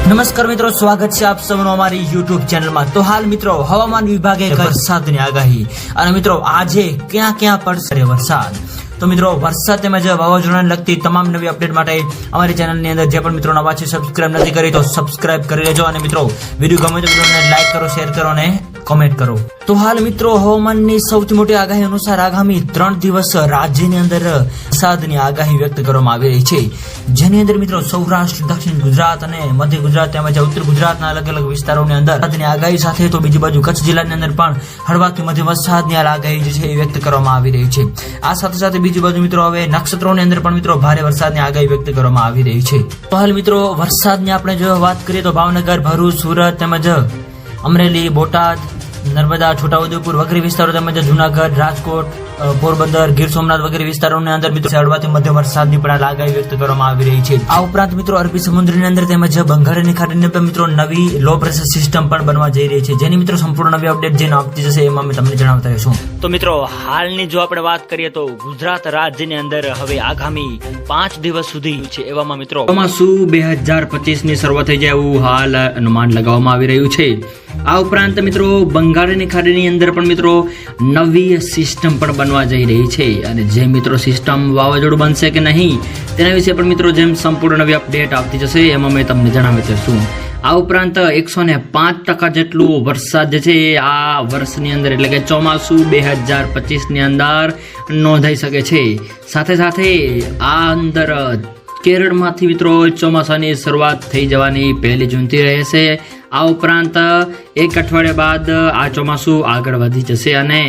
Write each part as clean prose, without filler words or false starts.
નમસ્કાર મિત્રો, સ્વાગત છે આપ સૌનું અમારી યુટ્યુબ ચેનલમાં। તો હાલ મિત્રો હવામાન વિભાગે વરસાદની આગાહી અને મિત્રો આજે ક્યાં ક્યાં પડશે વરસાદ। તો મિત્રો વરસાદ તેમજ વાવાઝોડાને લગતી તમામ નવી અપડેટ માટે અમારી ચેનલની અંદર જે પણ મિત્રો નવા છે સબસ્ક્રાઇબ નથી કરી તો સબસ્ક્રાઇબ કરી લેજો અને મિત્રો વિડીયો ગમે તો વિડીયોને લાઈક કરો, શેર કરો અને કોમેન્ટ કરો। તો હાલ મિત્રો હવામાનની સૌથી મોટી આગાહી અનુસાર આગામી 3 દિવસ રાજ્યની અંદર વરસાદની આગાહી વ્યક્ત કરવામાં આવી રહી છે, જેની અંદર મિત્રો સૌરાષ્ટ્ર, દક્ષિણ ગુજરાત અને મધ્ય ગુજરાત તેમજ ઉત્તર ગુજરાતના અલગ અલગ વિસ્તારોની અંદર વરસાદની આગાહી સાથે તો બીજી બાજુ કચ્છ જિલ્લાની અંદર પણ હળવાથી મધ્યમ વરસાદની આગાહી જે છે એ વ્યક્ત કરવામાં આવી રહી છે। આ સાથે સાથે બીજી બાજુ મિત્રો હવે નક્ષત્રોની અંદર પણ મિત્રો ભારે વરસાદની આગાહી વ્યક્ત કરવામાં આવી રહી છે। તો હાલ મિત્રો વરસાદની આપણે જો વાત કરીએ તો ભાવનગર, ભરૂચ, સુરત તેમજ અમરેલી, બોટાદ, નર્મદા, છોટાઉદેપુર વગેરે વિસ્તારો તેમજ જુનાગઢ, રાજકોટ, પોરબંદર, ગીર સોમનાથ વગેરે વિસ્તારોની અંદર મિત્રો હળવાથી મધ્યમ વરસાદની પણ આગાહી વ્યક્ત કરવામાં આવી રહી છે। આ ઉપરાંત મિત્રો અરબી સમુદ્રની અંદર તેમજ બંગાળની ખાડીની અંદર મિત્રો નવી લો પ્રેશર સિસ્ટમ પણ બનવા જઈ રહી છે, જેની મિત્રો સંપૂર્ણ નવી અપડેટ જે આપતી જશે એમાં અમે તમને જણાવતા રહીશું। તો મિત્રો હાલની જો આપણે વાત કરીએ તો ગુજરાત રાજ્યની અંદર હવે આગામી 5 દિવસ સુધી છે, એવામાં મિત્રો ચોમાસું 2025 ની શરૂઆત થઈ જાય એવું હાલ અનુમાન લગાવવામાં આવી રહ્યું છે। આ ઉપરાંત મિત્રો બંગાળની ખાડીની અંદર પણ મિત્રો નવી સિસ્ટમ પણ બનવા જઈ રહી છે અને જે મિત્રો સિસ્ટમ વાવાઝોડું બનશે કે નહીં તેના વિશે પણ મિત્રો જેમ સંપૂર્ણ નવી અપડેટ આવતી જશે એમાં મેં તમને જણાવી દઈશું। આ ઉપરાંત 105% જેટલું વરસાદ જે છે આ વર્ષની અંદર એટલે કે ચોમાસું 2025 ની અંદર નોંધાઈ શકે છે। સાથે સાથે આ અંદર કેરળમાંથી મિત્રો ચોમાસાની શરૂઆત થઈ જવાની 1 જૂનથી રહેશે। આ ઉપરાંત 1 અઠવાડિયા બાદ આ ચોમાસું આગળ વધી જશે અને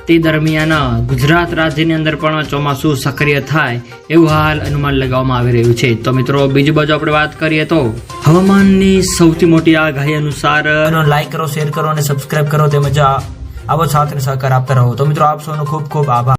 તે દરમિયાન ગુજરાત રાજ્યની અંદર પણ ચોમાસું સક્રિય થાય એવું હાલ અનુમાન લગાવવામાં આવી રહ્યું છે। તો મિત્રો બીજી બાજુ આપણે વાત કરીએ તો હવામાનની સૌથી મોટી આગાહી અનુસાર લાઈક કરો, શેર કરો અને સબસ્ક્રાઇબ કરો તેમજ આવો સાથ અને સહકાર આપતા રહો। તો મિત્રો આપ સૌનો ખૂબ ખૂબ આભાર।